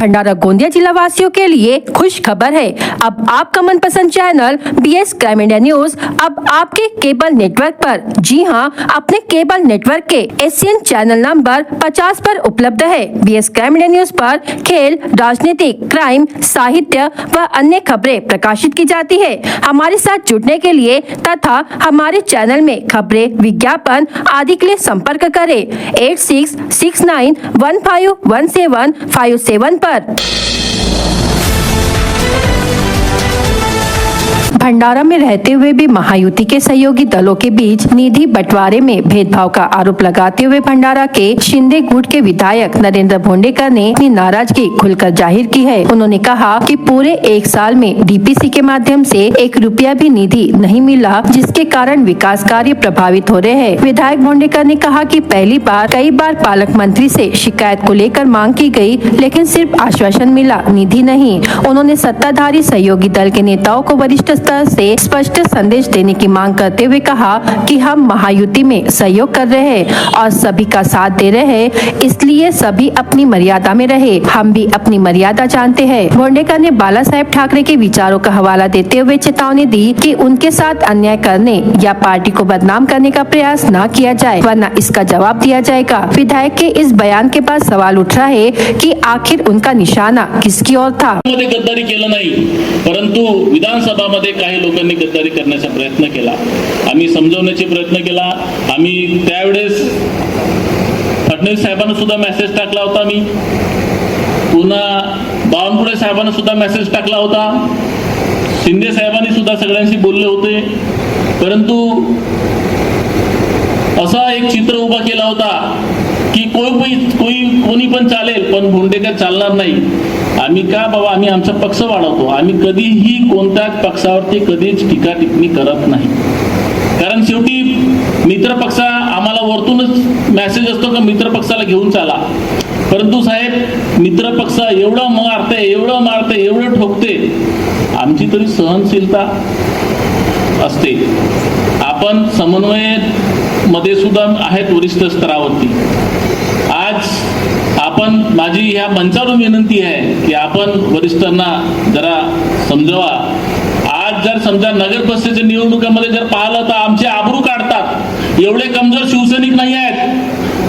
भंडारा गोंदिया जिला वासियों के लिए खुश खबर है। अब आपका मनपसंद channel BS crime India news अब आपके केबल नेटवर्क पर, जी हां, अपने केबल नेटवर्क के एशियन चैनल नंबर 50 पर उपलब्ध है। BS क्राइम इंडिया न्यूज पर खेल, राजनीतिक, क्राइम, साहित्य व अन्य खबरें प्रकाशित की जाती है। हमारे साथ जुड़ने के लिए तथा हमारे चैनल में खबरें, विज्ञापन आदि के लिए संपर्क करें 8669151757 पर। भंडारा में रहते हुए भी महायुति के सहयोगी दलों के बीच निधि बंटवारे में भेदभाव का आरोप लगाते हुए भंडारा के शिंदे गुट के विधायक नरेंद्र भोंडेकर ने अपनी नाराजगी खुलकर जाहिर की है। उन्होंने कहा कि पूरे 1 साल में DPC के माध्यम से 1 रुपया भी निधि नहीं मिला, जिसके कारण विकास कार्य प्रभावित हो रहे हैं। विधायक भोंडेकर ने कहा कि कई बार पालक मंत्री से शिकायत को लेकर मांग की गई, लेकिन सिर्फ आश्वासन मिला, निधि नहीं। उन्होंने सत्ताधारी सहयोगी दल के नेताओं को वरिष्ठ स्तर से स्पष्ट संदेश देने की मांग करते हुए कहा कि हम महायुति में सहयोग कर रहे हैं और सभी का साथ दे रहे हैं, इसलिए सभी अपनी मर्यादा में रहे। हम भी अपनी मर्यादा जानते हैं। भोंडेकर ने बाला साहेब ठाकरे के विचारों का हवाला देते हुए चेतावनी दी कि उनके साथ अन्याय करने या पार्टी को बदनाम करने का प्रयास न किया जाए, वरना इसका जवाब दिया जाएगा। विधायक के इस बयान के बाद सवाल उठ रहा है कि आखिर उनका निशाना किसकी ओर था। गद्दारी केलं नाही, परंतु विधानसभामध्ये काही लोकांनी गद्दारी करण्याचा प्रयत्न केला। आम्ही समजवण्याचा प्रयत्न केला। आम्ही त्यावेळेस फडणवीस साहेबांना सुद्धा मेसेज टाकला होता। मी पुन्हा बावनकुळे साहेबांना सुद्धा मेसेज टाकला होता। शिंदे साहेबांनी सुद्धा सगळ्यांशी बोलले होते, परंतु असा एक चित्र उभा केला होता की कोणी पण चालेल, पण भोंडेकर चालणार नाही। आम्ही का बाबा, आम्ही आमचा पक्ष वाढवतो। आम्ही कधीही कोणत्याच पक्षावरती कधीच टीका टिप्पणी करत नाही, कारण शेवटी मित्र पक्ष आम्हाला वरतूनच मेसेज असतो का मित्र पक्षाला घेऊन चाला। परंतु साहेब, मित्र पक्ष एवढं मारते, एवढं ठोकते, आमची तरी सहनशीलता असते। आपण समन्वय मध्ये सुद्धा आहेत वरिष्ठ स्तरावरती। आज आपण, माझी ह्या मंचावरून विनंती आहे की आपण वरिष्ठांना जरा समजवा। आज जर समजा नगर परिषदेच्या निवडणुकीमध्ये जर पाहिलं तर आमचे आबरू काढतात। एवढे कमजोर शिवसैनिक नाही आहेत।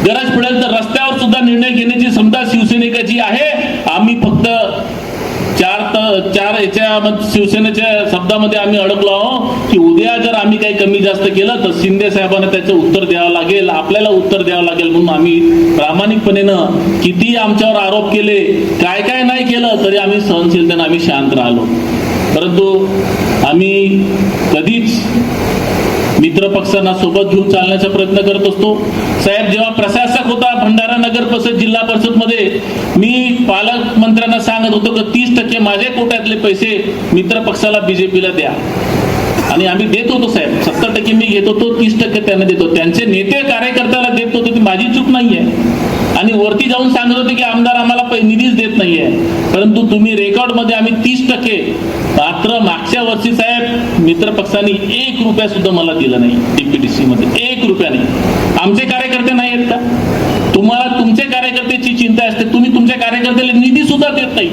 गरज पडेल तर रस्त्यावर सुद्धा निर्णय घेण्याची क्षमता शिवसैनिकाची आहे। आम्ही फक्त चार शिवसेनेच्या शब्दामध्ये आम्ही अडकलो आहोत की उद्या जर आम्ही काही कमी जास्त केलं तर शिंदे साहेबांना त्याचं उत्तर द्यावं लागेल, आपल्याला उत्तर द्यावं लागेल। म्हणून आम्ही प्रामाणिकपणेनं किती आमच्यावर आरोप केले, काय नाही केलं, तरी आम्ही सहनशीलतेने आम्ही शांत राहिलो। परंतु आम्ही कधीच मित्र पक्षांना सोबत घेऊन चालण्याचा प्रयत्न करत असतो। साहेब, जेव्हा प्रशासक होता भंडारा नगर परिषद जिल्हा परिषद मध्ये, मी पालकमंत्र्यांना सांगत होतो की 30% माझे कोट्यातले पैसे मित्र पक्षाला BJPला द्या, आणि आम्ही देत होतो साहेब। 70% मी घेत होतो, 30% त्यांना देतो। त्यांचे नेते कार्यकर्त्याला देत होते, ती माझी चूक नाहीये। आणि वरती जाऊन सांगत होते की आमदार आम्हाला निधीच देत नाहीये, परंतु तुम्ही रेकॉर्ड मध्ये आम्ही 30%, मात्र मागच्या वर्षी साहेब मित्र पक्षांनी 1 रुपया सुद्धा मला दिला नाही। DPDC मध्ये 1 रुपया नाही। आमचे कार्यकर्ते नाही आहेत का? तुम्हाला तुमच्या कार्यकर्त्याची चिंता असते, तुम्ही तुमच्या कार्यकर्त्याला निधी सुद्धा देत नाही,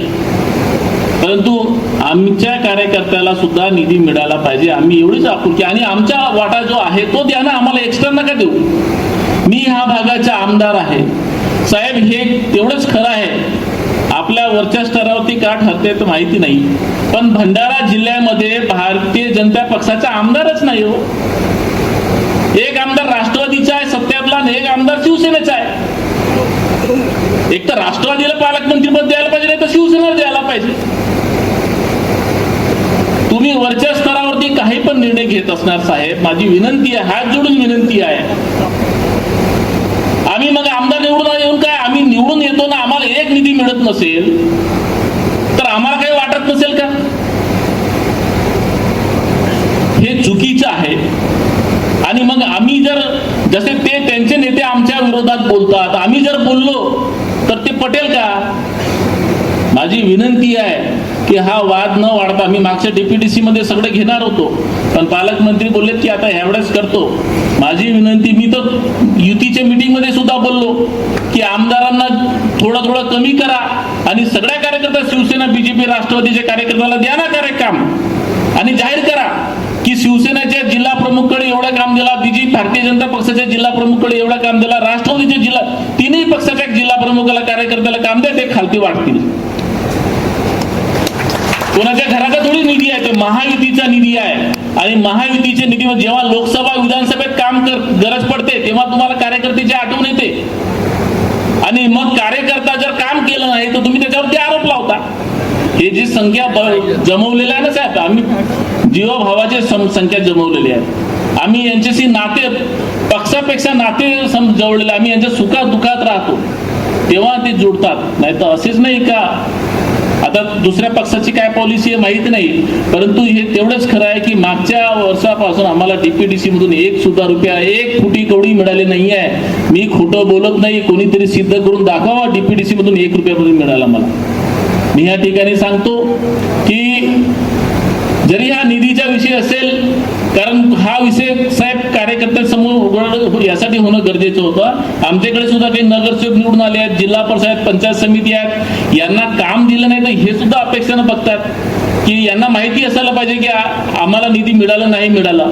परंतु आमच्या कार्यकर्त्याला सुद्धा निधी मिळाला पाहिजे। आम्ही एवढीच आपुलकी, आणि आमचा वाटा जो आहे तो द्या ना, आम्हाला एक्स्ट्रा नका देऊ। मी ह्या भागाचा आमदार आहे साहेब, हे तेवढंच खरं आहे। आपल्या वरच्या स्तरावरती का ठरते तर माहिती नाही, पण भंडारा जिल्ह्यामध्ये भारतीय जनता पक्षाचा आमदारच नाही हो। एक आमदार राष्ट्रवादीचा आहे सत्यातला, आणि एक आमदार शिवसेनेचा आहे। एक तर राष्ट्रवादीला पालकमंत्रीपद द्यायला पाहिजे, नाही तर शिवसेनेला द्यायला पाहिजे। तुम्ही वरच्या स्तरावरती काही पण निर्णय घेत असणार साहेब, माझी विनंती आहे, हात जोडून विनंती आहे। आम्ही मग आमदार निवडून येऊन काय, आम्ही निवडून येतो ना, आम्हाला एक निधी मिळत नसेल तर आम्हाला काही वाटत नसेल का? हे चुकीचं आहे। आणि मग आम्ही जर, जसे ते त्यांचे नेते आमच्या विरोधात बोलतात, आम्ही जर बोललो तर ते पटेल का? माझी विनंती आहे की हा वाद न वाढता, मी मागच्या DPDC मध्ये सगळे घेणार होतो, पण पालकमंत्री बोललेत की आता एवढंच करतो। माझी विनंती, मी तर युतीच्या मीटिंग मध्ये सुद्धा बोललो की आमदारांना थोडं कमी करा आणि सगळ्या शिवसेना बीजेपी राष्ट्रवादीच्या कार्यकर्त्याला द्या ना काम आणि जाहीर करा की शिवसेनेच्या जिल्हा प्रमुखकडे एवढं काम दिला, भारतीय जनता पक्षाच्या जिल्हा प्रमुखकडे एवढं काम दिला, राष्ट्रवादीच्या जिल्हा तिन्ही पक्षाच्या जिल्हा प्रमुखाला कार्यकर्त्याला काम द्या, ते खालती वाटतील. कोणाच्या घराचा थोडी निधी आहे, तो महायुतीचा निधी आहे. आणि महायुतीच्या निधीवर जेव्हा लोकसभा विधानसभेत काम गरज पडते तेव्हा तुम्हाला कार्यकर्त्याची आठवण येते आणि मग कार्यकर्ता जर काम केलं नाही तर तुम्ही त्याच्यावरती आरोप लावता. हे जी संख्या जमवलेली आहे ना साहेब, आम्ही जीवभावाची संख्या जमवलेली आहे. आम्ही यांच्याशी नाते पक्षापेक्षा नाते जवळलेले, आम्ही यांच्या सुखात दुःखात राहतो तेव्हा ते जोडतात. नाही तर असेच नाही का आता दुसऱ्या पक्षाची काय पॉलिसी आहे माहिती नाही, परंतु हे तेवढंच खरं आहे की मागच्या वर्षापासून आम्हाला डीपीडीसी मधून एक सुद्धा रुपया, एक फुटी कवडी मिळाली नाही आहे. मी खोटं बोलत नाही, कोणीतरी सिद्ध करून दाखवा डीपीडीसी मधून 1 रुपया मिळाला मला. मी या ठिकाणी सांगतो की जरी हा निधीचा विषय असेल, कारण हा विषय साहेब कार्यकर्त्यांसमोर यासाठी होणं गरजेचं होतं. आमच्याकडे सुद्धा काही नगरसेवक निवडून आले आहेत, जिल्हा परिषद पंचायत समिती आहेत, यांना काम दिलं नाही तर हे सुद्धा अपेक्षेनं बघतात की यांना माहिती असायला पाहिजे की आम्हाला निधी मिळाला नाही मिळाला.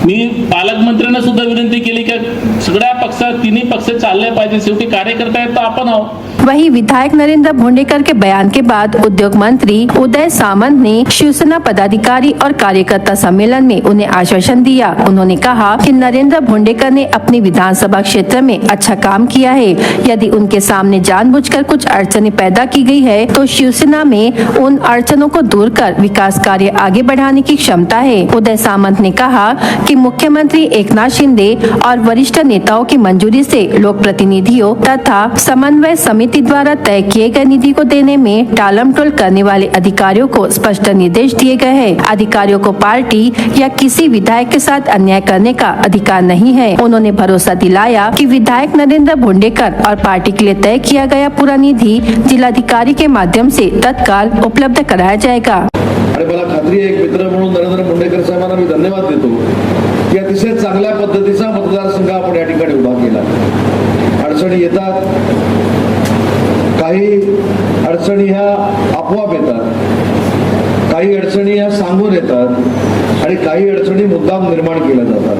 मी पालकमंत्र्यांना सुद्धा विनंती केली की सगळ्या पक्षात तिन्ही पक्ष चालले पाहिजे, शेवटी कार्यकर्ता आहेत तर आपण आहोत. वहीं विधायक नरेंद्र भोंडेकर के बयान के बाद उद्योग मंत्री उदय सामंत ने शिवसेना पदाधिकारी और कार्यकर्ता सम्मेलन में उन्हें आश्वासन दिया. उन्होंने कहा कि नरेंद्र भोंडेकर ने अपने विधानसभा क्षेत्र में अच्छा काम किया है. यदि उनके सामने जानबूझकर कुछ अड़चनें पैदा की गई है तो शिवसेना में उन अड़चनों को दूर कर विकास कार्य आगे बढ़ाने की क्षमता है. उदय सामंत ने कहा कि मुख्यमंत्री एकनाथ शिंदे और वरिष्ठ नेताओं की मंजूरी से लोक प्रतिनिधियों तथा समन्वय समिति द्वारा तय किए गए निधि को देने में टालमटोल करने वाले अधिकारियों को स्पष्ट निर्देश दिए गए हैं. अधिकारियों को पार्टी या किसी विधायक के साथ अन्याय करने का अधिकार नहीं है. उन्होंने भरोसा दिलाया कि विधायक नरेंद्र भोंडेकर और पार्टी के लिए तय किया गया पूरा निधि जिलाधिकारी के माध्यम से तत्काल उपलब्ध कराया जाएगा. आणि मला खात्री आहे, एक मित्र म्हणून नरेंद्र भोंडेकर साहेबांना मी धन्यवाद देतो की अतिशय चांगल्या पद्धतीचा मतदारसंघ आपण या ठिकाणी उभा केला. अडचणी येतात, काही अडचणी ह्या आपोआप येतात, काही अडचणी ह्या सांगून येतात आणि काही अडचणी मुद्दाम निर्माण केल्या जातात.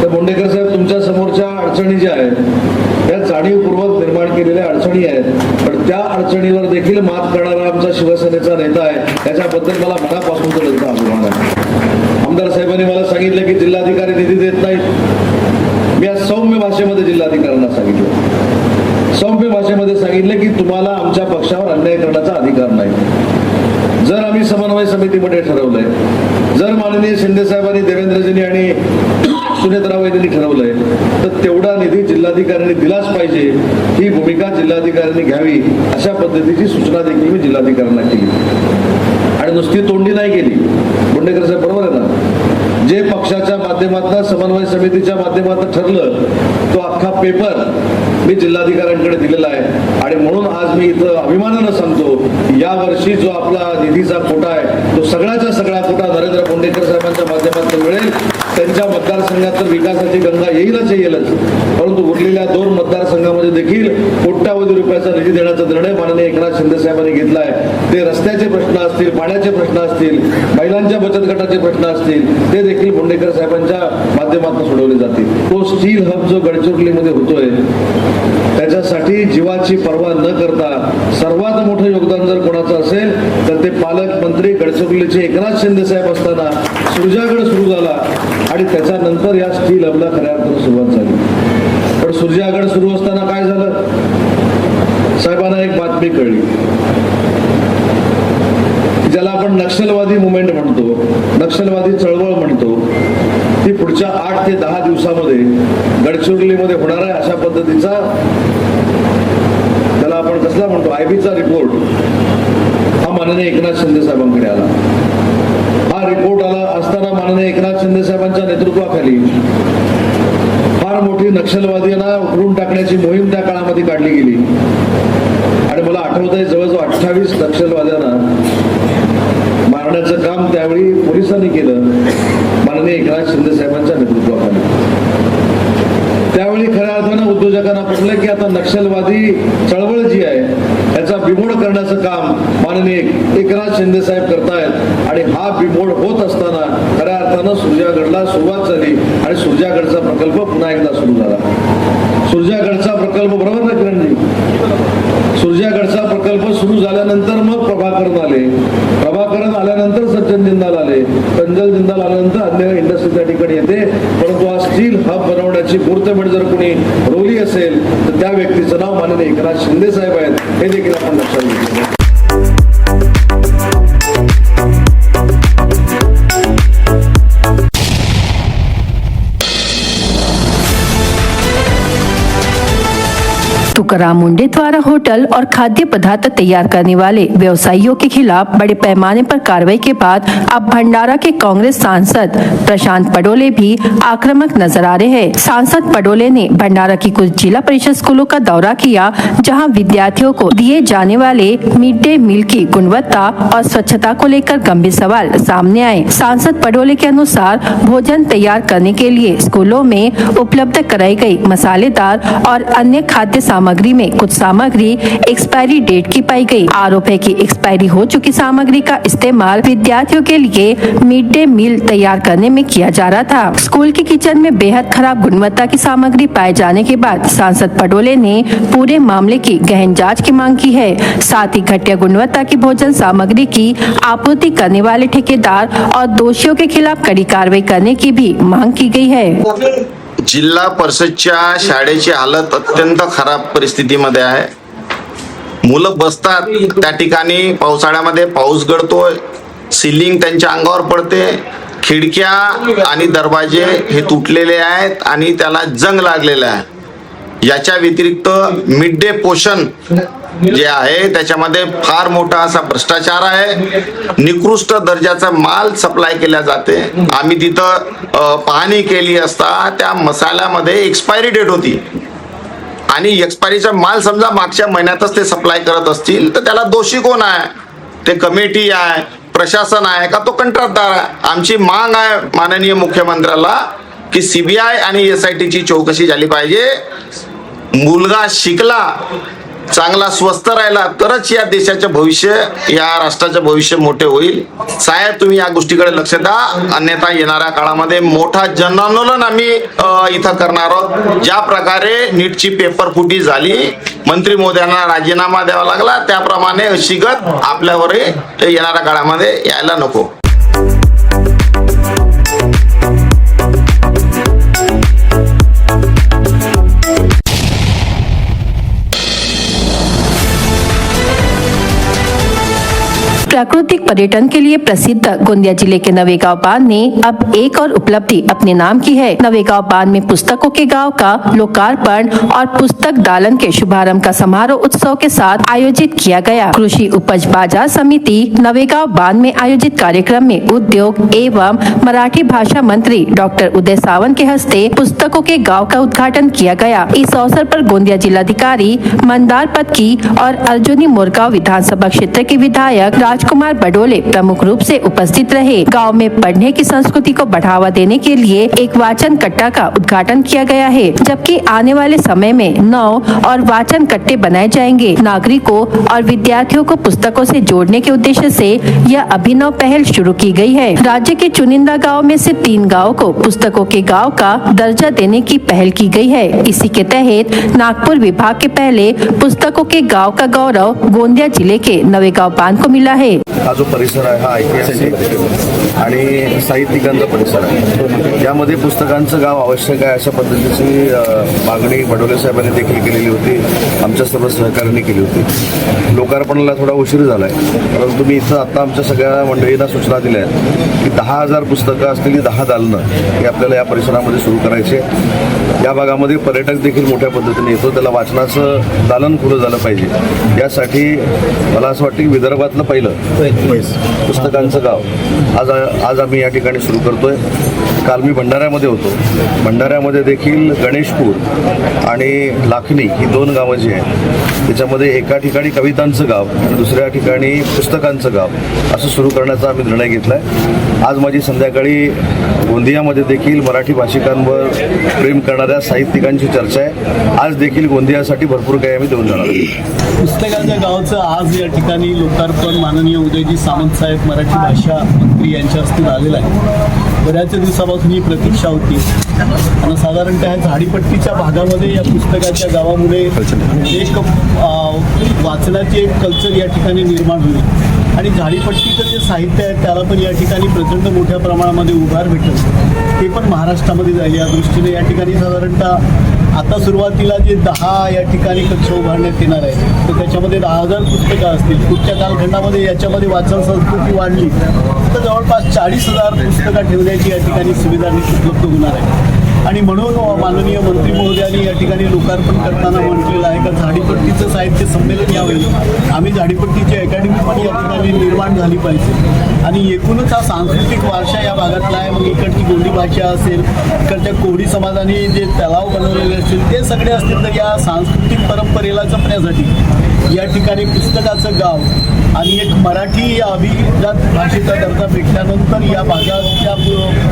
तर भोंडेकर साहेब, तुमच्या समोरच्या अडचणी ज्या आहेत त्या जाणीवपूर्वक निर्माण केलेल्या अडचणी आहेत, पण त्या अडचणीवर देखील मात करणारा आमचा शिवसेनेचा नेता आहे, त्याच्याबद्दल मला मनापासून त्यांचा अभिमान आहे. आमदार साहेबांनी मला सांगितलं की जिल्हाधिकारी निधी देत नाहीत. मी आज सौम्य भाषेमध्ये जिल्हाधिकाऱ्यांना सांगितलं, सौम्य भाषेमध्ये सांगितलं की तुम्हाला आमच्या पक्षावर अन्याय करण्याचा अधिकार नाही. जर आम्ही समन्वय समितीमध्ये ठरवलंय, जर माननीय शिंदे साहेबांनी, देवेंद्रजींनी आणि सुनेत्राबाई यांनी ठरवलंय तर तेवढा निधी जिल्हाधिकाऱ्यांनी दिलाच पाहिजे, ही भूमिका जिल्हाधिकाऱ्यांनी घ्यावी, अशा पद्धतीची सूचना देखील मी जिल्हाधिकाऱ्यांना केली. आणि नुसती तोंडी नाही केली. भोंडेकर साहेब, बरोबर आहे ना, जे पक्षाच्या माध्यमातून समन्वय समितीच्या माध्यमातून ठरलं तो अख्खा पेपर मी जिल्हाधिकाऱ्यांकडे दिलेला आहे. आणि म्हणून आज मी इथं अभिमानानं सांगतो की या वर्षी जो आपला निधीचा कोटा आहे तो सगळ्याचा सगळा कोटा नरेंद्र भोंडेकर साहेबांच्या माध्यमातून मिळेल. त्यांच्या मतदारसंघात तर विकासाची गंगा येईलच, परंतु उरलेल्या 2 मतदारसंघामध्ये देखील कोट्यावधी रुपयाचा निधी देण्याचा निर्णय माननीय एकनाथ शिंदे साहेबांनी घेतला आहे. ते रस्त्याचे प्रश्न असतील, पाण्याचे प्रश्न असतील, महिलांच्या बचत गटाचे प्रश्न असतील, ते देखील भोंडेकर साहेबांच्या माध्यमातून सोडवले जातील. तो स्टील हब जो गडचिरोलीमध्ये होतोय त्याच्यासाठी जीवाची पर्वा न करता सर्वात मोठं योगदान जर कोणाचं असेल तर ते पालकमंत्री गडचिरोलीचे एकनाथ शिंदे साहेब असताना सुरजागड सुरू झाला आणि त्याच्यानंतर या स्टील हबला खऱ्या अर्थानं सुरुवात झाली. पण सुरजागड सुरू असताना काय झालं, साहेबांना एक बातमी कळली, ज्याला आपण नक्षलवादी मुवमेंट म्हणतो, नक्षलवादी चळवळ म्हणतो, ती पुढच्या 8 ते 10 दिवसामध्ये गडचिरोलीमध्ये होणार आहे. अशा पद्धतीचा त्याला आपण कसला म्हणतो, आयबीचा रिपोर्ट हा माननीय एकनाथ शिंदे साहेबांकडे आला. हा रिपोर्ट आला असताना माननीय एकनाथ शिंदे साहेबांच्या नेतृत्वाखाली फार मोठी नक्षलवाद्यांना उखडून टाकण्याची मोहीम त्या काळामध्ये काढली गेली. आणि मला आठवत आहे, जवळजवळ 28 नक्षलवाद्यांना मारण्याचं काम त्यावेळी पोलिसांनी केलं माननीय एकनाथ शिंदे साहेबांच्या नेतृत्वाखाली. त्यावेळी खऱ्या अर्थानं उद्योजकांना पटलं की आता नक्षलवादी चळवळ जी आहे याचा बिमोड करण्याचं काम माननीय एकनाथ शिंदे साहेब करतायत आणि हा बिमोड होत असताना खऱ्या अर्थानं सुरजागडला सुरुवात झाली आणि सुरजागडचा प्रकल्प पुन्हा एकदा सुरू झाला. सुरजागडचा प्रकल्प बरोबर ना किरणजी? सुरजागडचा प्रकल्प सुरू झाल्यानंतर मग प्रभाकरण आले, प्रभाकरण आल्यानंतर सज्जन जिंदाल आले, सज्जन जिंदाल आल्यानंतर अन्य इंडस्ट्री त्या ठिकाणी येते. परंतु हा स्टील हब बनवण्याची मुहूर्तमेढ जर कोणी रोवली असेल तर त्या व्यक्तीचं नाव माननीय एकनाथ शिंदे साहेब आहेत, हे देखील आपण लक्षात घेतलं. तुकाराम मुंडे द्वारा होटल और खाद्य पदार्थ तैयार करने वाले व्यवसायियों के खिलाफ बड़े पैमाने पर कार्रवाई के बाद अब भंडारा के कांग्रेस सांसद प्रशांत पडोले भी आक्रामक नजर आ रहे हैं. सांसद पडोले ने भंडारा की कुछ जिला परिषद स्कूलों का दौरा किया, जहां विद्यार्थियों को दिए जाने वाले मिड डे मील की गुणवत्ता और स्वच्छता को लेकर गंभीर सवाल सामने आए. सांसद पडोले के अनुसार भोजन तैयार करने के लिए स्कूलों में उपलब्ध कराई गई मसालेदार और अन्य खाद्य सामग्री में कुछ सामग्री एक्सपायरी डेट की पाई गई. आरोप है कि एक्सपायरी हो चुकी सामग्री का इस्तेमाल विद्यार्थियों के लिए मिड डे मील तैयार करने में किया जा रहा था. स्कूल के किचन में बेहद खराब गुणवत्ता की सामग्री पाए जाने के बाद सांसद पडोले ने पूरे मामले की गहन जांच की मांग की है. साथ ही घटिया गुणवत्ता की भोजन सामग्री की आपूर्ति करने वाले ठेकेदार और दोषियों के खिलाफ कड़ी कार्रवाई करने की भी मांग की गई है. जिल्हा परिषदच्या शाळेची हालत अत्यंत खराब परिस्थितीमध्ये आहे. मुलं बसतात त्या ठिकाणी पावसाळ्यामध्ये पाऊस गळतोय, सिलिंग त्यांच्या अंगावर पडते, खिडक्या आणि दरवाजे हे तुटलेले आहेत आणि त्याला जंग लागलेला आहे. याच्या व्यतिरिक्त मिड डे पोषण जे आहे त्याच्यामध्ये फार मोठा असा भ्रष्टाचार आहे. निकृष्ट दर्जाचा माल सप्लाय केला जाते. आम्ही तिथं पाहणी केली असता त्या मसाल्यामध्ये एक्सपायरी डेट होती आणि एक्सपायरीचा माल समजा मागच्या महिन्यातच ते सप्लाय करत असतील तर त्याला दोषी कोण आहे? ते कमिटी आहे, प्रशासन आहे का तो कंत्राटदार आहे? आमची मांग आहे माननीय मुख्यमंत्र्याला की सीबीआय आणि SIT ची चौकशी झाली पाहिजे. मुलगा शिकला, चांगला स्वस्थ राहिला तरच या देशाचं भविष्य, या राष्ट्राचं भविष्य मोठे होईल. साहेब तुम्ही या गोष्टीकडे लक्ष द्या, अन्यथा येणाऱ्या काळामध्ये मोठा जन आंदोलन आम्ही इथं करणार आहोत. ज्या प्रकारे नीटची पेपर फुटी झाली, मंत्री महोदयांना राजीनामा द्यावा लागला, त्याप्रमाणे अशी गत आपल्यावरही येणाऱ्या काळामध्ये यायला नको. प्राकृतिक पर्यटन के लिए प्रसिद्ध गोंदिया जिले के नवेगांव बांध ने अब एक और उपलब्धि अपने नाम की है. नवेगांव बांध में पुस्तकों के गांव का लोकार्पण और पुस्तक दालन के शुभारंभ का समारोह उत्सव के साथ आयोजित किया गया. कृषि उपज बाजार समिति नवेगांव बांध में आयोजित कार्यक्रम में उद्योग एवं मराठी भाषा मंत्री डॉक्टर उदय सावंत के हस्ते पुस्तकों के गाँव का उद्घाटन किया गया. इस अवसर पर गोंदिया जिलाधिकारी मंदार पत्की और अर्जुनी मोरगांव विधानसभा क्षेत्र के विधायक राजकुमार बडोले प्रमुख रूप से उपस्थित रहे. गांव में पढ़ने की संस्कृति को बढ़ावा देने के लिए एक वाचन कट्टा का उद्घाटन किया गया है, जबकि आने वाले समय में 9 और वाचन कट्टे बनाए जाएंगे. नागरिकों और विद्यार्थियों को पुस्तकों से जोड़ने के उद्देश्य से यह अभिनव पहल शुरू की गई है. राज्य के चुनिंदा गाँव में से 3 गाँव को पुस्तकों के गाँव का दर्जा देने की पहल की गई है. इसी के तहत नागपुर विभाग के पहले पुस्तकों के गाँव का गौरव गोंदिया जिले के नवेगांव बांध को मिला है. हा जो परिसर आहे हा ऐतिहासिक आणि साहित्यिकांचा परिसर आहे. यामध्ये पुस्तकांचं गाव आवश्यक आहे अशा पद्धतीची मागणी बडोले साहेबांनी देखील केलेली होती, आमच्या सर्व सहकार्यांनी केली होती. लोकार्पणाला थोडा उशीर झाला आहे, परंतु मी इथं आता आमच्या सगळ्या मंडळींना सूचना दिल्या आहेत की 10,000 पुस्तकं असलेली 10 दालनं हे आपल्याला या परिसरामध्ये सुरू करायचे. या भागामध्ये पर्यटक देखील मोठ्या पद्धतीने येतो, त्याला वाचनाचं दालन खुलं झालं पाहिजे. यासाठी मला असं वाटतं की विदर्भातलं पहिलं पुस्तकांचं गाव आज आम्ही या ठिकाणी सुरू करतोय. काल मी भंडाऱ्यामध्ये होतो. भंडाऱ्यामध्ये देखील गणेशपूर आणि लाखनी ही 2 गावं जी आहेत त्याच्यामध्ये एका ठिकाणी कवितांचं गाव आणि दुसऱ्या ठिकाणी पुस्तकांचं गाव असं सुरू करण्याचा आम्ही निर्णय घेतला आहे. आज माझी संध्याकाळी गोंदियामध्ये देखील मराठी भाषिकांवर प्रेम करणाऱ्या साहित्यिकांची चर्चा आहे. आज देखील गोंदियासाठी भरपूर काही आम्ही देऊन जाणार आहोत. पुस्तकाच्या गावाचं आज या ठिकाणी लोकार्पण माननीय उदयजी सामंत साहेब मराठी भाषा मंत्री यांच्या हस्ते झालेलं आहे. बऱ्याच दिवसापासून ही प्रतीक्षा होती आणि साधारणतः झाडीपट्टीच्या भागामध्ये या पुस्तकाच्या गावामुळे एक वाचनाची एक कल्चर या ठिकाणी निर्माण होईल आणि झाडीपट्टीचं जे साहित्य आहे त्याला पण या ठिकाणी प्रचंड मोठ्या प्रमाणामध्ये उभार भेटेल. ते पण महाराष्ट्रामध्ये जाईल या दृष्टीने या ठिकाणी साधारणतः आता सुरुवातीला जे 10 या ठिकाणी कक्ष उभारण्यात येणार आहे तर त्याच्यामध्ये 10,000 पुस्तकं असतील. पुढच्या कालखंडामध्ये याच्यामध्ये वाचन संस्कृती वाढली तर जवळपास 40,000 पुस्तकं ठेवण्याची या ठिकाणी सुविधा उपलब्ध होणार आहे. आणि म्हणून माननीय मंत्री महोदयांनी या ठिकाणी लोकार्पण करताना म्हटलेलं आहे का झाडीपट्टीचं साहित्य संमेलन यावेळी आम्ही झाडीपट्टीची अकॅडमी पण या ठिकाणी निर्माण झाली पाहिजे आणि एकूणच हा सांस्कृतिक वारसा या भागातला आहे. मग इकडची गोंडी भाषा असेल, इकडच्या कोळी समाजाने जे तलाव बनवलेले असतील ते सगळे असतील तर या सांस्कृतिक परंपरेला जपण्यासाठी या ठिकाणी पुस्तकाचं गाव आणि एक मराठी या अभिजात भाषेचा दर्जा भेटल्यानंतर या भागाच्या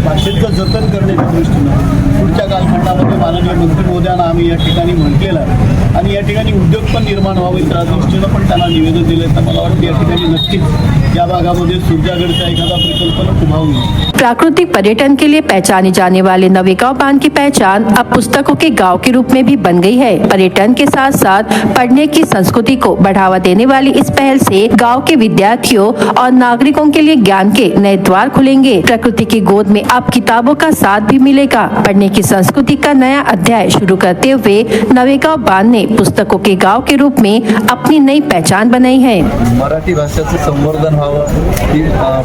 भाषेचं जतन करण्याच्या दृष्टीनं पुढच्या कालखंडामध्ये माननीय मंत्री महोदयांना आम्ही या ठिकाणी म्हटलेलं आहे आणि या ठिकाणी उद्योग पण निर्माण व्हावे त्या दृष्टीनं पण त्यांना निवेदन दिलं. तर मला वाटतं या ठिकाणी नक्कीच या भागामध्ये सुरजागडचा एखादा प्रकल्प उभा होईल. प्राकृतिक पर्यटन के लिए पहचाने जाने वाले नवेगांव बांध की पहचान अब पुस्तकों के गांव के रूप में भी बन गई है. पर्यटन के साथ साथ पढ़ने की संस्कृति को बढ़ावा देने वाली इस पहल से गांव के विद्यार्थियों और नागरिकों के लिए ज्ञान के नए द्वार खुलेंगे. प्रकृति की गोद में अब किताबों का साथ भी मिलेगा. पढ़ने की संस्कृति का नया अध्याय शुरू करते हुए नवेगांव बांध ने पुस्तकों के गांव के रूप में अपनी नई पहचान बनाई है. मराठी भाषेचं संवर्धन व्हावं, ती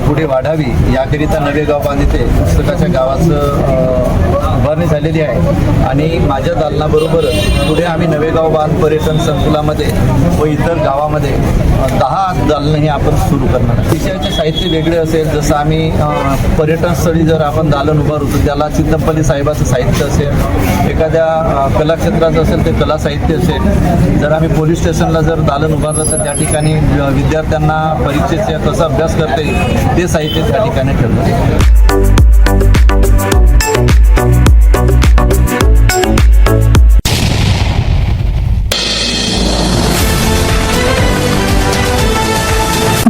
पुढे वाढावी याकरिता नवेगाव बांध इथे पुस्तकाच्या गावाचं उभारणी झालेली आहे आणि माझ्या दालनाबरोबर पुढे आम्ही नवेगाव बांध पर्यटन संकुलामध्ये व इतर गावामध्ये 10 दालनं हे आपण सुरू करणार आहे. विषयाचे साहित्य वेगळे असेल, जसं आम्ही पर्यटन स्थळी जर आपण दालन उभारू तर त्याला चित्तमपल्ली साहेबाचं साहित्य असेल, एखाद्या कलाक्षेत्राचं असेल ते कला साहित्य असेल. जर आम्ही पोलीस स्टेशनला जर दालन उभारलं तर त्या ठिकाणी विद्यार्थ्यांना परीक्षेचा कसा अभ्यास करता येईल ते साहित्य त्या ठिकाणी ठेवलं.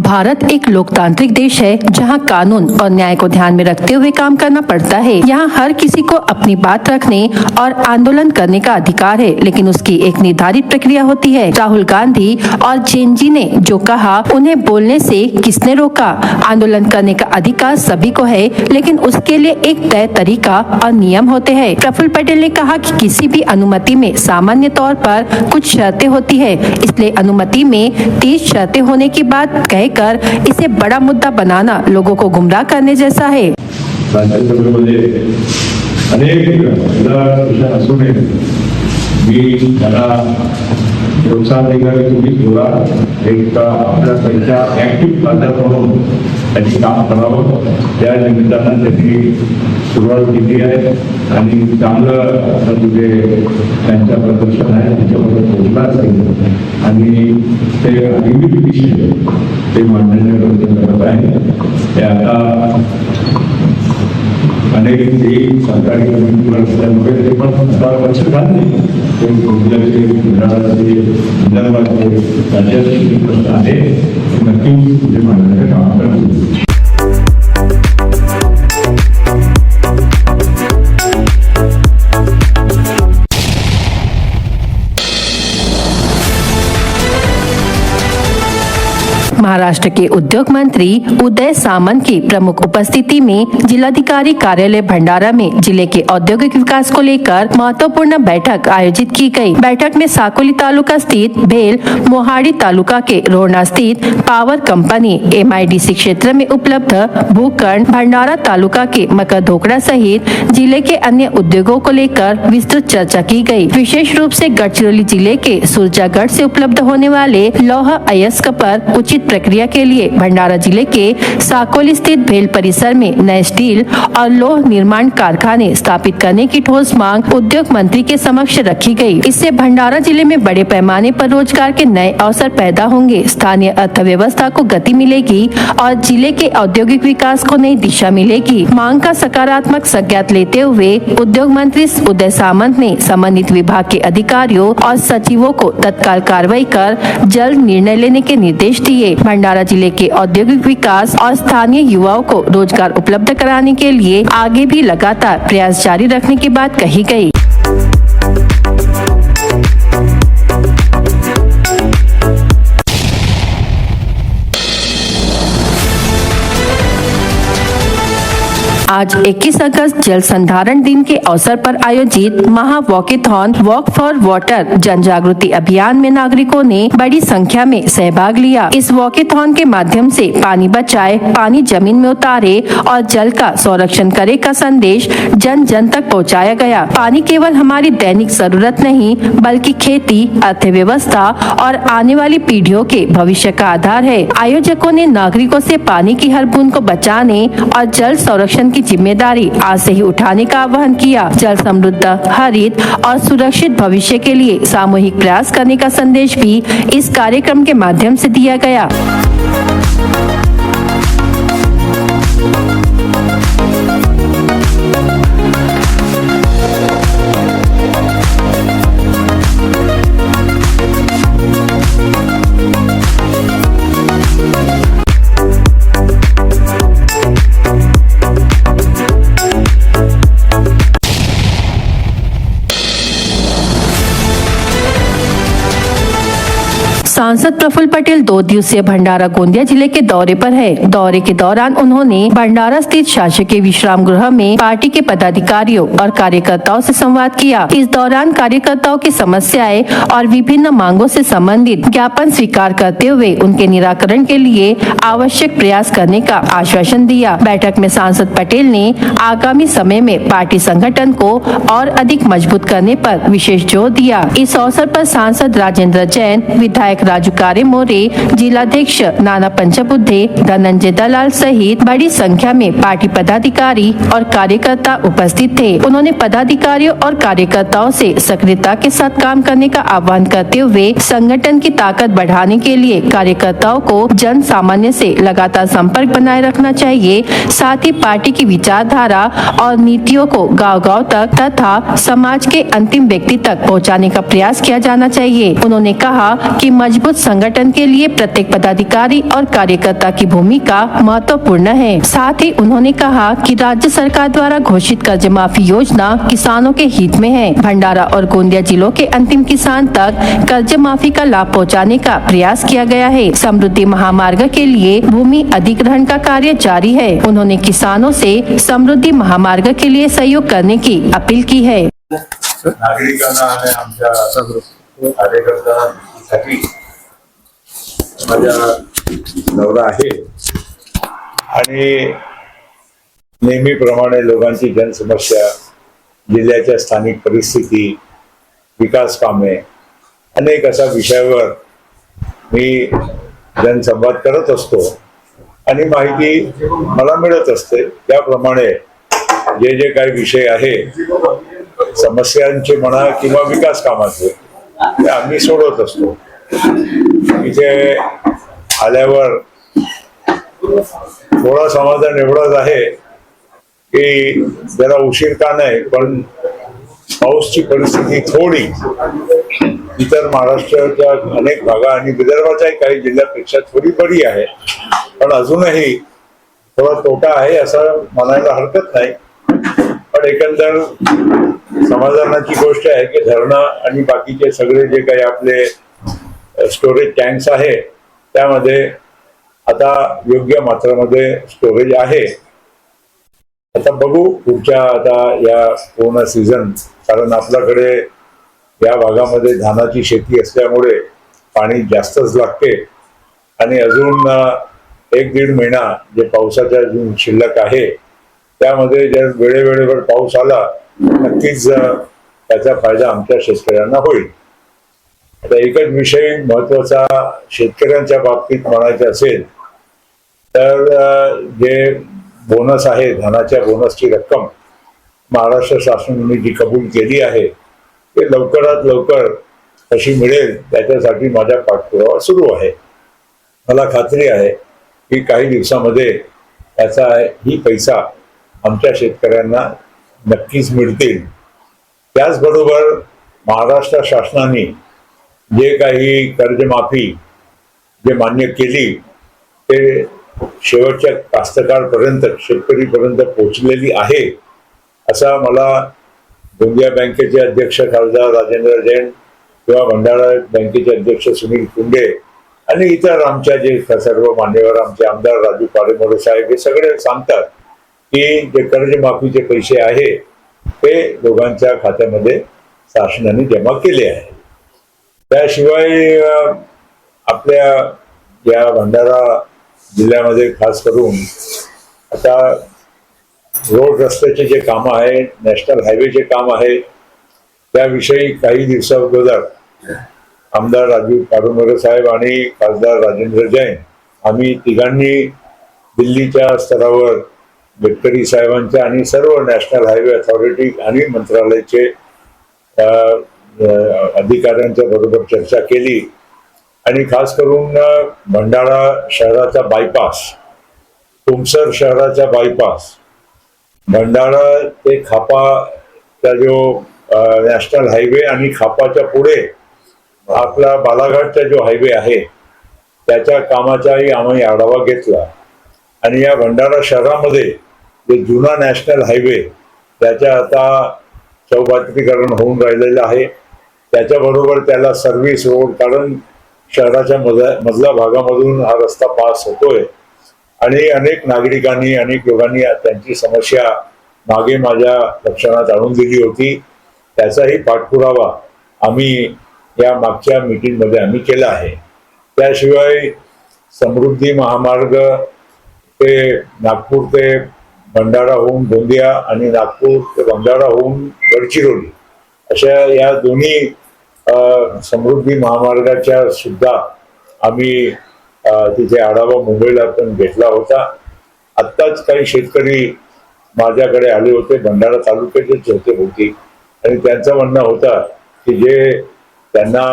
भारत एक लोकतांत्रिक देश है जहां कानून और न्याय को ध्यान में रखते हुए काम करना पड़ता है. यहाँ हर किसी को अपनी बात रखने और आंदोलन करने का अधिकार है, लेकिन उसकी एक निर्धारित प्रक्रिया होती है. राहुल गांधी और जैन जी ने जो कहा उन्हें बोलने से किसने रोका? आंदोलन करने का अधिकार सभी को है, लेकिन उसके लिए एक तय तरीका और नियम होते हैं. प्रफुल्ल पटेल ने कहा कि किसी भी अनुमति में सामान्य तौर पर कुछ शर्तें होती है, इसलिए अनुमति में 30 शर्तें होने की बात कहकर इसे बड़ा मुद्दा बनाना लोगों को गुमराह करने जैसा है. राज्यसभेमध्ये अनेक विषय असून मी त्याला प्रोत्साहन देणारे तुम्ही बोला, एक आपल्या त्यांच्या ऍक्टिव्ह प्राध्यापक म्हणून त्यांनी काम करावं. त्या निमित्तानं त्यांनी सुरुवात केली आहे आणि चांगलं तुझे त्यांच्या प्रदर्शन आहे त्याच्याबद्दल बोलला असेल आणि ते विविध विषय ते मांडण्याचा करत आहे. ते आता अनेक सरकारी असल्यामुळे ते पण लक्ष घालणे ते राज्याचे विदर्भाचे राज्याचे प्रश्न आहे नक्की पुढे मांडण्याचे काम करतील. महाराष्ट्र के उद्योग मंत्री उदय सामंत की प्रमुख उपस्थिति में जिलाधिकारी कार्यालय भंडारा में जिले के औद्योगिक विकास को लेकर महत्वपूर्ण बैठक आयोजित की गई. बैठक में साकोली तालुका स्थित भेल, मोहाड़ी तालुका के रोहना स्थित पावर कंपनी, MIDC क्षेत्र में उपलब्ध भूखंड, भंडारा तालुका के मकरधोकड़ा सहित जिले के अन्य उद्योगों को लेकर विस्तृत चर्चा की गई. विशेष रूप से गढ़चिरौली जिले के सुरजागढ़ से उपलब्ध होने वाले लौह अयस्क पर उचित प्रक्रिया के लिए भंडारा जिले के साकोली स्थित भेल परिसर में नए स्टील और लौह निर्माण कारखाने स्थापित करने की ठोस मांग उद्योग मंत्री के समक्ष रखी गई। इससे भंडारा जिले में बड़े पैमाने पर रोजगार के नए अवसर पैदा होंगे, स्थानीय अर्थव्यवस्था को गति मिलेगी और जिले के औद्योगिक विकास को नई दिशा मिलेगी। मांग का सकारात्मक संज्ञान लेते हुए उद्योग मंत्री उदय सामंत ने संबंधित विभाग के अधिकारियों और सचिवों को तत्काल कार्रवाई कर जल्द निर्णय लेने के निर्देश दिए। भंडारा जिले के औद्योगिक विकास और स्थानीय युवाओं को रोजगार उपलब्ध कराने के लिए आगे भी लगातार प्रयास जारी रखने की बात कही गई। आज 21 अगस्त जल संधारण दिन के अवसर पर आयोजित महा वॉकेथॉन वॉक फॉर वाटर जन जागृति अभियान में नागरिकों ने बड़ी संख्या में सहभाग लिया। इस वॉकेथॉन के माध्यम से पानी बचाए, पानी जमीन में उतारे और जल का संरक्षण करे का संदेश जन जन तक पहुंचाया गया। पानी केवल हमारी दैनिक जरूरत नहीं बल्कि खेती, अर्थव्यवस्था और आने वाली पीढ़ियों के भविष्य का आधार है। आयोजकों ने नागरिकों से पानी की हर बूंद को बचाने और जल संरक्षण की जिम्मेदारी आज से ही उठाने का आह्वान किया। जल समृद्ध, हरित और सुरक्षित भविष्य के लिए सामूहिक प्रयास करने का संदेश भी इस कार्यक्रम के माध्यम से दिया गया। सांसद प्रफुल्ल पटेल 2 दिवसीय भंडारा गोंदिया जिले के दौरे पर है। दौरे के दौरान उन्होंने भंडारा स्थित शासकीय विश्राम गृह में पार्टी के पदाधिकारियों और कार्यकर्ताओं से संवाद किया। इस दौरान कार्यकर्ताओं की समस्याएं और विभिन्न मांगों से संबंधित ज्ञापन स्वीकार करते हुए उनके निराकरण के लिए आवश्यक प्रयास करने का आश्वासन दिया। बैठक में सांसद पटेल ने आगामी समय में पार्टी संगठन को और अधिक मजबूत करने पर विशेष जोर दिया। इस अवसर पर सांसद राजेंद्र जैन, विधायक राजू कारे मोरे, जिलाध्यक्ष नाना पंचबुद्धे, धनंजय दलाल सहित बड़ी संख्या में पार्टी पदाधिकारी और कार्यकर्ता उपस्थित थे। उन्होंने पदाधिकारियों और कार्यकर्ताओं से सक्रियता के साथ काम करने का आह्वान करते हुए संगठन की ताकत बढ़ाने के लिए कार्यकर्ताओं को जन सामान्य से लगातार संपर्क बनाए रखना चाहिए। साथ ही पार्टी की विचारधारा और नीतियों को गांव-गांव तक तथा समाज के अंतिम व्यक्ति तक पहुंचाने का प्रयास किया जाना चाहिए। उन्होंने कहा कि मजबूत संगठन के लिए प्रत्येक पदाधिकारी और कार्यकर्ता की भूमिका महत्वपूर्ण है। साथ ही उन्होंने कहा कि राज्य सरकार द्वारा घोषित कर्ज माफी योजना किसानों के हित में है। भंडारा और गोंदिया जिलों के अंतिम किसान तक कर्ज माफी का लाभ पहुंचाने का प्रयास किया गया है। समृद्धि महामार्ग के लिए भूमि अधिग्रहण का कार्य जारी है। उन्होंने किसानों से समृद्धि महामार्ग के लिए सहयोग करने की अपील की है। नागरिकांना आणि आमच्या कार्यकर्त्यांसाठी माझा दौरा आहे आणि नेहमीप्रमाणे लोकांची जनसमस्या, जिल्ह्याच्या स्थानिक परिस्थिती, विकास कामे अनेक अशा विषयावर मी जनसंवाद करत असतो आणि माहिती मला मिळत असते। त्याप्रमाणे जे जे काही विषय आहे समस्यांचे म्हणा किंवा विकास कामाचे ते आम्ही सोडवत असतो। इथे आल्यावर थोडा समाधान एवढाच आहे की जरा उशीर का नाही पण पाऊसची परिस्थिती थोडी इतर महाराष्ट्राच्या अनेक भागा आणि विदर्भाच्याही काही जिल्ह्यापेक्षा थोडी बरी आहे, पण अजूनही थोडा तोटा आहे असं म्हणायला हरकत नाही। पण एकंदर समाधानाची गोष्ट आहे की धरणं आणि बाकीचे सगळे जे काही आपले स्टोरेज टँक्स आहे त्यामध्ये आता योग्य मात्रामध्ये स्टोरेज आहे। आता बघू पुढच्या आता या पूर्ण सीझन, कारण आपल्याकडे या भागामध्ये धानाची शेती असल्यामुळे पाणी जास्तच लागते आणि अजून 1-1.5 महिना जे पावसाच्या अजून शिल्लक आहे त्यामध्ये जर वेळेवेळेवर पाऊस आला नक्कीच त्याचा फायदा आमच्या शेतकऱ्यांना होईल। आता एकच विषय महत्वाचा शेतकऱ्यांच्या बाबतीत म्हणायचं असेल तर जे बोनस आहे, धनाच्या बोनसची रक्कम महाराष्ट्र शासनाने जी कबूल केली आहे ते लवकरात लवकर कशी मिळेल त्याच्यासाठी माझा पाठपुरावा सुरू आहे. मला खात्री आहे की काही दिवसामध्ये ही पैसा आमच्या शेतकऱ्यांना नक्कीच मिळतील. त्याचबरोबर महाराष्ट्र शासनाने जे काही कर्जमाफी जे मान्य केली ते शेवटच्या कास्तकारपर्यंत, शेतकरीपर्यंत पोहोचलेली आहे असा मला गोंदिया बँकेचे अध्यक्ष खासदार राजेंद्र जैन किंवा भंडारा बँकेचे अध्यक्ष सुनील कुंडे आणि इतर आमच्या जे सर्व मान्यवर आमचे आमदार राजू पारेमोरे साहेब हे सगळे सांगतात की जे कर्जमाफीचे पैसे आहे ते दोघांच्या खात्यामध्ये शासनाने जमा केले आहे. त्याशिवाय आपल्या या भंडारा जिल्ह्यामध्ये खास करून आता रोड रस्त्याचे जे कामं आहे, नॅशनल हायवेचे काम आहे, त्याविषयी काही दिवसाअगोदर आमदार राजू पारेमोरे साहेब आणि खासदार राजेंद्र जैन आम्ही तिघांनी दिल्लीच्या स्तरावर गडकरी साहेबांच्या आणि सर्व नॅशनल हायवे अथॉरिटी आणि मंत्रालयाचे अधिकाऱ्यांच्या बरोबर चर्चा केली आणि खास करून भंडारा शहराचा बायपास, तुमसर शहराचा बायपास, भंडारा ते खापाचा जो नॅशनल हायवे आणि खापाच्या पुढे आपला बालाघाटचा जो हायवे आहे त्याच्या कामाचाही आम्ही आढावा घेतला आणि या भंडारा शहरामध्ये जे जुना नॅशनल हायवे त्याच्या आता चौबाकीकरण होऊन राहिलेलं आहे, त्याच्याबरोबर त्याला सर्व्हिस रोड, कारण शहराच्या मधल्या भागामधून हा रस्ता पास होतोय आणि अनेक नागरिकांनी, अनेक लोकांनी त्यांची समस्या मागे माझ्या लक्षात आणून दिली होती. त्याचाही पाठपुरावा आम्ही या मागच्या मीटिंगमध्ये आम्ही केला आहे. त्याशिवाय समृद्धी महामार्ग ते नागपूर ते भंडारा होऊन गोंदिया आणि नागपूर ते भंडारा होऊन गडचिरोली अशा या दोन्ही समृद्धी महामार्गाच्या सुद्धा आम्ही तिथे आढावा मुंबईला पण घेतला होता. आत्ताच काही शेतकरी माझ्याकडे आले होते, भंडारा तालुक्याचेच होती आणि त्यांचं म्हणणं होतं की जे त्यांना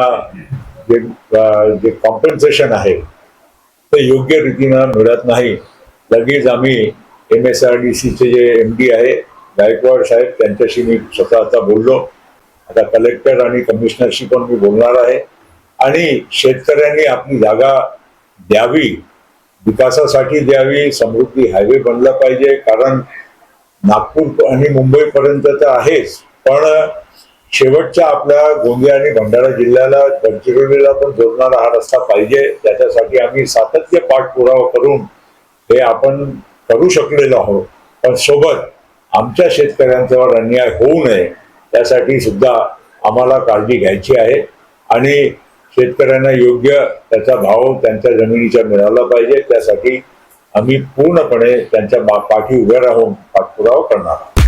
जे कॉम्पेन्सेशन आहे ते योग्य रीतीनं मिळत नाही. लगेच आम्ही MSRDCचे जे MD आहे गायकवाड साहेब त्यांच्याशी मी स्वतः आता बोललो. आता कलेक्टर आणि कमिशनरशी पण मी बोलणार आहे आणि शेतकऱ्यांनी आपली जागा द्यावी, विकासासाठी द्यावी. समृद्धी हायवे बनला पाहिजे, कारण नागपूर आणि मुंबईपर्यंत तर आहेच, पण शेवटच्या आपल्या गोंदिया आणि भंडारा जिल्ह्याला, गडचिरोलीला पण जोडणारा हा रस्ता पाहिजे. त्याच्यासाठी आम्ही सातत्य पाठपुरावा करून हे आपण करू शकलेलो आहोत, पण सोबत आमच्या शेतकऱ्यांच्यावर अन्याय होऊ नये त्यासाठी सुद्धा आम्हाला काळजी घ्यायची आहे आणि शेतकऱ्यांना योग्य त्याचा भाव त्यांच्या जमिनीचा मिळाला पाहिजे. त्यासाठी आम्ही पूर्णपणे त्यांच्या पाठी उभे राहून पाठपुरावा करणार आहोत.